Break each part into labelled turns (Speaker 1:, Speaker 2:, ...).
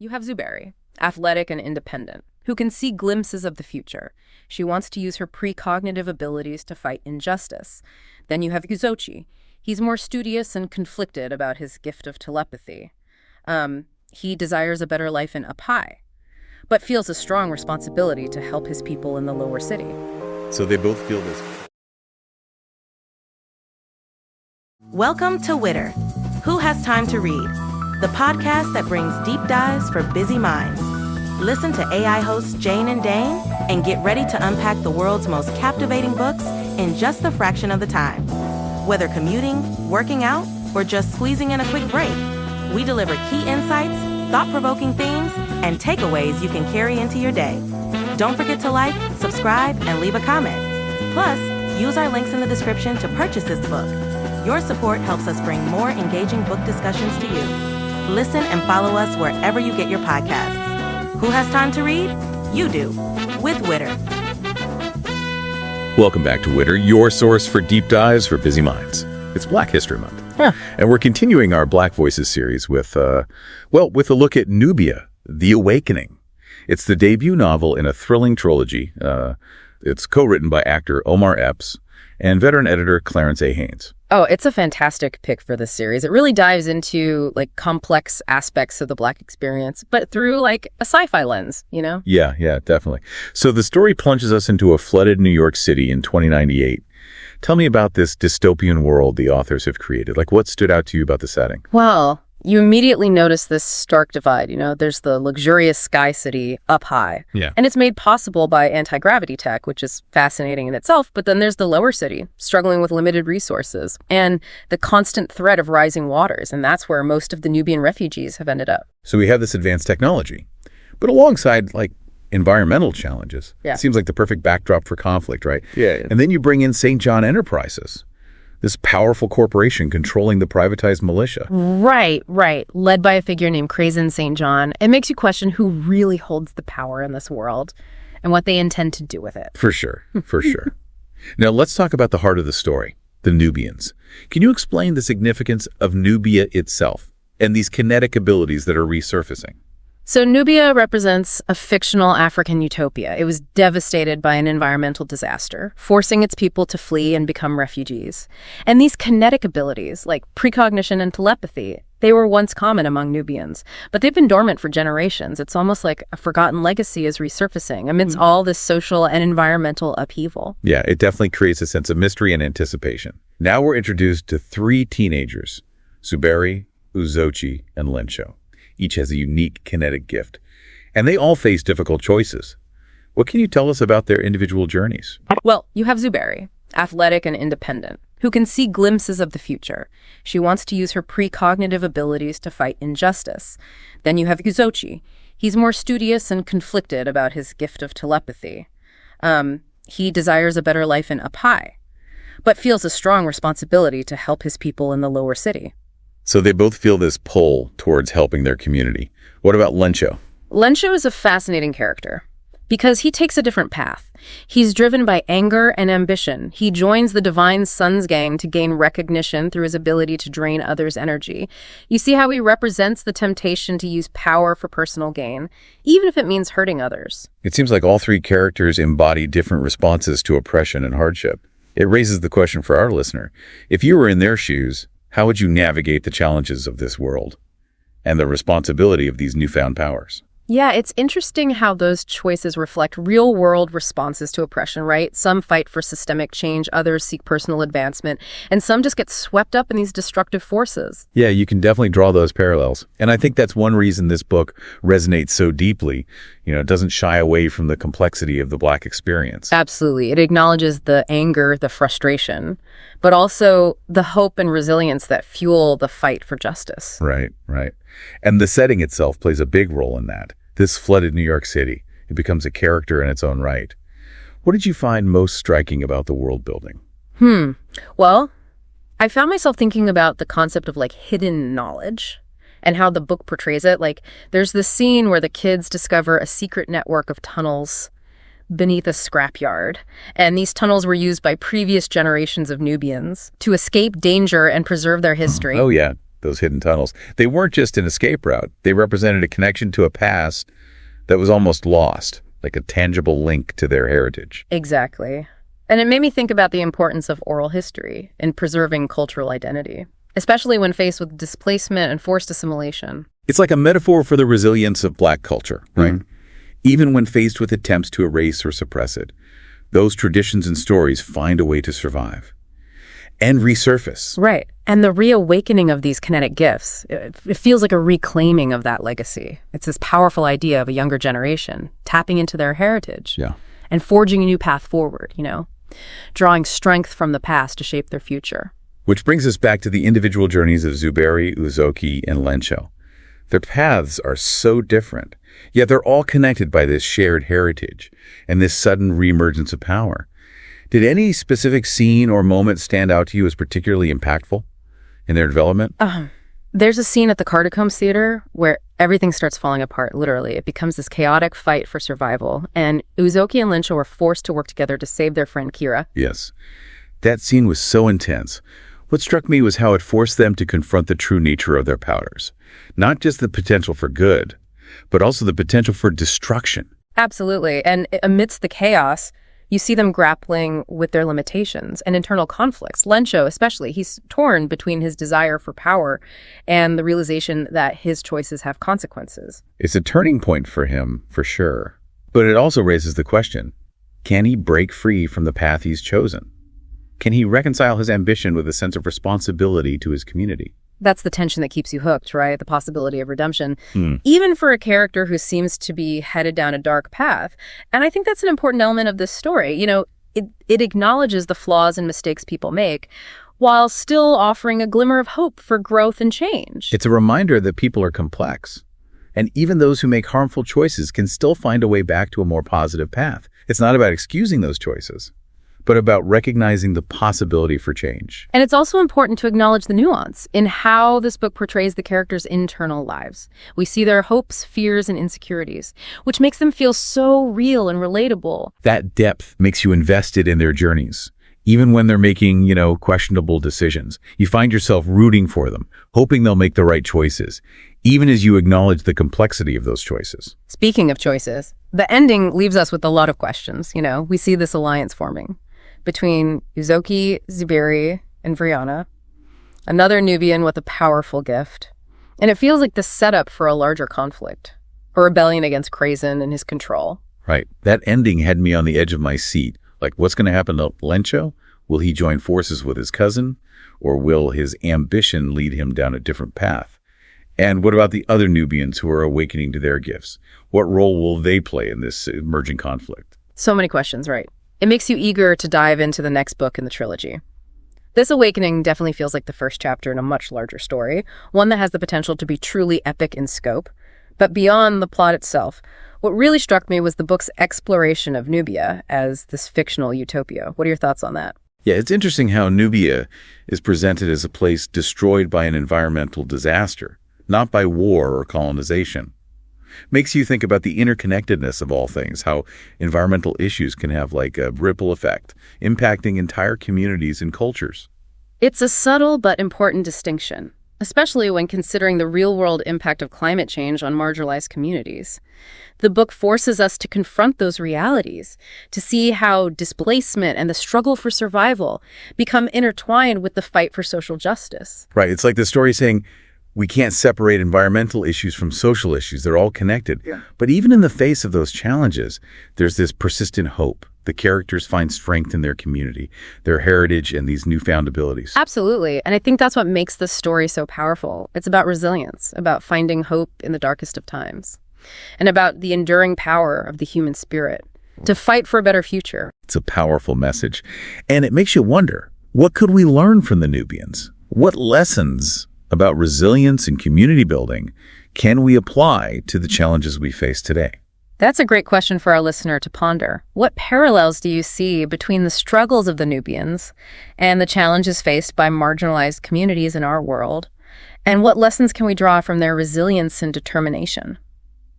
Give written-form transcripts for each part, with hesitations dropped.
Speaker 1: You have Zuberi, athletic and independent, who can see glimpses of the future. She wants to use her precognitive abilities to fight injustice. Then you have Uzochi. He's more studious and conflicted about his gift of telepathy. He desires a better life in up high, but feels a strong responsibility to help his people in the lower city.
Speaker 2: So they both feel this.
Speaker 3: Welcome to Witter. Who Has Time to Read? The podcast that brings deep dives for busy minds. Listen to AI hosts Jane and Dane and get ready to unpack the world's most captivating books in just a fraction of the time. Whether commuting, working out, or just squeezing in a quick break, we deliver key insights, thought-provoking themes, and takeaways you can carry into your day. Don't forget to like, subscribe, and leave a comment. Plus, use our links in the description to purchase this book. Your support helps us bring more engaging book discussions to you. Listen and follow us wherever you get your podcasts. Who has time to read? You do, with Witter.
Speaker 2: Welcome back to Witter, your source for deep dives for busy minds. It's Black History Month.
Speaker 4: Huh.
Speaker 2: And we're continuing our Black Voices series with a look at Nubia, The Awakening. It's the debut novel in a thrilling trilogy. It's co-written by actor Omar Epps and veteran editor Clarence A. Haynes.
Speaker 1: Oh, it's a fantastic pick for this series. It really dives into complex aspects of the Black experience, but through a sci-fi lens, you know?
Speaker 2: Yeah, definitely. So the story plunges us into a flooded New York City in 2098. Tell me about this dystopian world the authors have created. What stood out to you about the setting?
Speaker 1: Well, you immediately notice this stark divide. There's the luxurious sky city up high.
Speaker 2: Yeah.
Speaker 1: And it's made possible by anti-gravity tech, which is fascinating in itself. But then there's the lower city, struggling with limited resources, and the constant threat of rising waters. And that's where most of the Nubian refugees have ended up.
Speaker 2: So we have this advanced technology, but alongside, environmental challenges.
Speaker 1: Yeah.
Speaker 2: It seems like the perfect backdrop for conflict, right?
Speaker 4: Yeah.
Speaker 2: And then you bring in St. John Enterprises, this powerful corporation controlling the privatized militia.
Speaker 1: Right. Led by a figure named Crazen St. John. It makes you question who really holds the power in this world and what they intend to do with it.
Speaker 2: For sure. Now, let's talk about the heart of the story, the Nubians. Can you explain the significance of Nubia itself and these kinetic abilities that are resurfacing?
Speaker 1: So Nubia represents a fictional African utopia. It was devastated by an environmental disaster, forcing its people to flee and become refugees. And these kinetic abilities, like precognition and telepathy, they were once common among Nubians, but they've been dormant for generations. It's almost like a forgotten legacy is resurfacing amidst all this social and environmental upheaval.
Speaker 2: Yeah, it definitely creates a sense of mystery and anticipation. Now we're introduced to three teenagers, Zuberi, Uzochi, and Lencho. Each has a unique kinetic gift, and they all face difficult choices. What can you tell us about their individual journeys?
Speaker 1: Well, you have Zuberi, athletic and independent, who can see glimpses of the future. She wants to use her precognitive abilities to fight injustice. Then you have Uzochi. He's more studious and conflicted about his gift of telepathy. He desires a better life in up high, but feels a strong responsibility to help his people in the lower city.
Speaker 2: So they both feel this pull towards helping their community. What about Lencho?
Speaker 1: Lencho is a fascinating character because he takes a different path. He's driven by anger and ambition. He joins the Divine Sun's gang to gain recognition through his ability to drain others' energy. You see how he represents the temptation to use power for personal gain, even if it means hurting others.
Speaker 2: It seems like all three characters embody different responses to oppression and hardship. It raises the question for our listener. If you were in their shoes, how would you navigate the challenges of this world and the responsibility of these newfound powers?
Speaker 1: Yeah, it's interesting how those choices reflect real-world responses to oppression, right? Some fight for systemic change, others seek personal advancement, and some just get swept up in these destructive forces.
Speaker 2: Yeah, you can definitely draw those parallels. And I think that's one reason this book resonates so deeply. It doesn't shy away from the complexity of the Black experience.
Speaker 1: Absolutely. It acknowledges the anger, the frustration, but also the hope and resilience that fuel the fight for justice.
Speaker 2: Right. And the setting itself plays a big role in that. This flooded New York City, it becomes a character in its own right. What did you find most striking about the world building?
Speaker 1: Well, I found myself thinking about the concept of hidden knowledge and how the book portrays it. There's this scene where the kids discover a secret network of tunnels beneath a scrapyard. And these tunnels were used by previous generations of Nubians to escape danger and preserve their history.
Speaker 2: Oh, yeah. those hidden tunnels. They weren't just an escape route. They represented a connection to a past that was almost lost, like a tangible link to their heritage.
Speaker 1: Exactly. And it made me think about the importance of oral history in preserving cultural identity, especially when faced with displacement and forced assimilation.
Speaker 2: It's like a metaphor for the resilience of Black culture, right? Mm-hmm. Even when faced with attempts to erase or suppress it, those traditions and stories find a way to survive and resurface.
Speaker 1: Right. And the reawakening of these kinetic gifts, it feels like a reclaiming of that legacy. It's this powerful idea of a younger generation tapping into their heritage and forging a new path forward, drawing strength from the past to shape their future.
Speaker 2: Which brings us back to the individual journeys of Zuberi, Uzochi, and Lencho. Their paths are so different, yet they're all connected by this shared heritage and this sudden reemergence of power. Did any specific scene or moment stand out to you as particularly impactful in their development?
Speaker 1: There's a scene at the Catacombs Theater where everything starts falling apart, literally. It becomes this chaotic fight for survival, and Uzochi and Lencho are forced to work together to save their friend Kira.
Speaker 2: Yes. That scene was so intense. What struck me was how it forced them to confront the true nature of their powers. Not just the potential for good, but also the potential for destruction.
Speaker 1: Absolutely. And amidst the chaos, you see them grappling with their limitations and internal conflicts. Lencho, especially, he's torn between his desire for power and the realization that his choices have consequences.
Speaker 2: It's a turning point for him, for sure. But it also raises the question, can he break free from the path he's chosen? Can he reconcile his ambition with a sense of responsibility to his community?
Speaker 1: That's the tension that keeps you hooked, right? The possibility of redemption, even for a character who seems to be headed down a dark path. And I think that's an important element of this story. It acknowledges the flaws and mistakes people make while still offering a glimmer of hope for growth and change.
Speaker 2: It's a reminder that people are complex. And even those who make harmful choices can still find a way back to a more positive path. It's not about excusing those choices, but about recognizing the possibility for change.
Speaker 1: And it's also important to acknowledge the nuance in how this book portrays the characters' internal lives. We see their hopes, fears, and insecurities, which makes them feel so real and relatable.
Speaker 2: That depth makes you invested in their journeys. Even when they're making, questionable decisions, you find yourself rooting for them, hoping they'll make the right choices, even as you acknowledge the complexity of those choices.
Speaker 1: Speaking of choices, the ending leaves us with a lot of questions. We see this alliance forming between Uzochi, Zuberi, and Vriana, another Nubian with a powerful gift. And it feels like the setup for a larger conflict, a rebellion against Krazen and his control.
Speaker 2: Right. That ending had me on the edge of my seat. Like, what's going to happen to Lencho? Will he join forces with his cousin? Or will his ambition lead him down a different path? And what about the other Nubians who are awakening to their gifts? What role will they play in this emerging conflict?
Speaker 1: So many questions, right? It makes you eager to dive into the next book in the trilogy. This awakening definitely feels like the first chapter in a much larger story, one that has the potential to be truly epic in scope. But beyond the plot itself, what really struck me was the book's exploration of Nubia as this fictional utopia. What are your thoughts on that?
Speaker 2: Yeah, it's interesting how Nubia is presented as a place destroyed by an environmental disaster, not by war or colonization. Makes you think about the interconnectedness of all things, how environmental issues can have like a ripple effect, impacting entire communities and cultures.
Speaker 1: It's a subtle but important distinction, especially when considering the real-world impact of climate change on marginalized communities. The book forces us to confront those realities, to see how displacement and the struggle for survival become intertwined with the fight for social justice.
Speaker 2: Right. It's like the story saying, we can't separate environmental issues from social issues. They're all connected. Yeah. But even in the face of those challenges, there's this persistent hope. The characters find strength in their community, their heritage, and these newfound abilities.
Speaker 1: Absolutely. And I think that's what makes this story so powerful. It's about resilience, about finding hope in the darkest of times, and about the enduring power of the human spirit to fight for a better future.
Speaker 2: It's a powerful message. And it makes you wonder, what could we learn from the Nubians? What lessons about resilience and community building can we apply to the challenges we face today?
Speaker 1: That's a great question for our listener to ponder. What parallels do you see between the struggles of the Nubians and the challenges faced by marginalized communities in our world? And what lessons can we draw from their resilience and determination?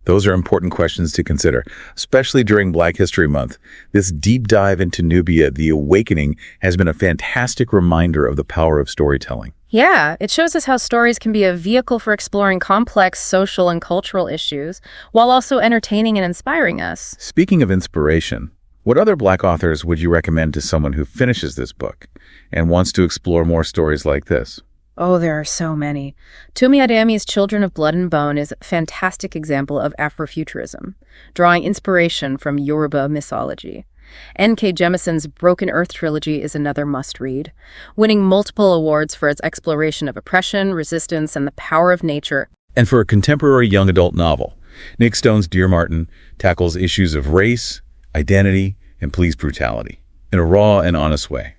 Speaker 2: Those are important questions to consider, especially during Black History Month. This deep dive into Nubia, the awakening, has been a fantastic reminder of the power of storytelling.
Speaker 1: Yeah, it shows us how stories can be a vehicle for exploring complex social and cultural issues, while also entertaining and inspiring us.
Speaker 2: Speaking of inspiration, what other Black authors would you recommend to someone who finishes this book and wants to explore more stories like this?
Speaker 1: Oh, there are so many. Tomi Adeyemi's Children of Blood and Bone is a fantastic example of Afrofuturism, drawing inspiration from Yoruba mythology. N.K. Jemison's Broken Earth trilogy is another must-read, winning multiple awards for its exploration of oppression, resistance, and the power of nature.
Speaker 2: And for a contemporary young adult novel, Nick Stone's Dear Martin tackles issues of race, identity, and police brutality in a raw and honest way.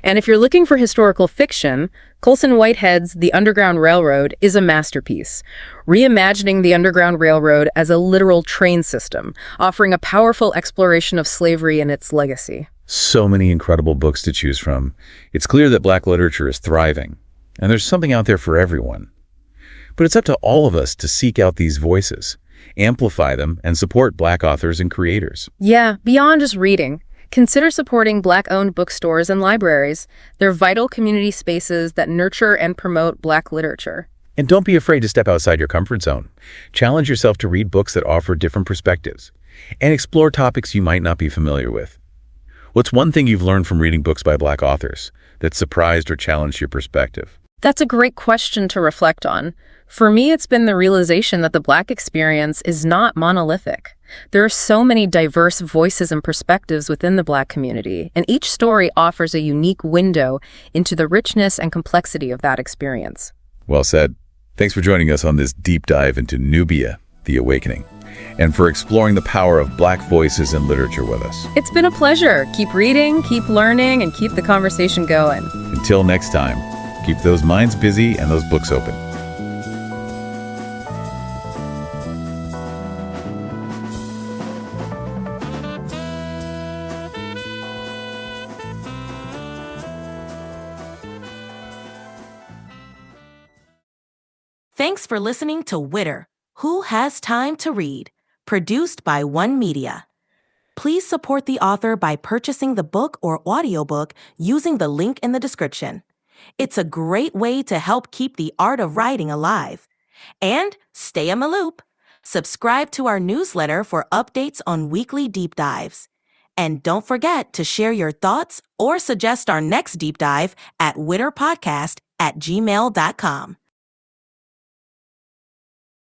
Speaker 1: And if you're looking for historical fiction, Colson Whitehead's The Underground Railroad is a masterpiece, reimagining the Underground Railroad as a literal train system, offering a powerful exploration of slavery and its legacy.
Speaker 2: So many incredible books to choose from. It's clear that Black literature is thriving, and there's something out there for everyone. But it's up to all of us to seek out these voices, amplify them, and support Black authors and creators.
Speaker 1: Yeah, beyond just reading. Consider supporting Black-owned bookstores and libraries. They're vital community spaces that nurture and promote Black literature.
Speaker 2: And don't be afraid to step outside your comfort zone. Challenge yourself to read books that offer different perspectives and explore topics you might not be familiar with. What's one thing you've learned from reading books by Black authors that surprised or challenged your perspective?
Speaker 1: That's a great question to reflect on. For me, it's been the realization that the Black experience is not monolithic. There are so many diverse voices and perspectives within the Black community, and each story offers a unique window into the richness and complexity of that experience.
Speaker 2: Well said. Thanks for joining us on this deep dive into Nubia, the Awakening, and for exploring the power of Black voices in literature with us.
Speaker 1: It's been a pleasure. Keep reading, keep learning, and keep the conversation going.
Speaker 2: Until next time, keep those minds busy and those books open.
Speaker 3: Thanks for listening to Witter, Who Has Time to Read, produced by One Media. Please support the author by purchasing the book or audiobook using the link in the description. It's a great way to help keep the art of writing alive. And stay in the loop. Subscribe to our newsletter for updates on weekly deep dives. And don't forget to share your thoughts or suggest our next deep dive at witterpodcast@gmail.com.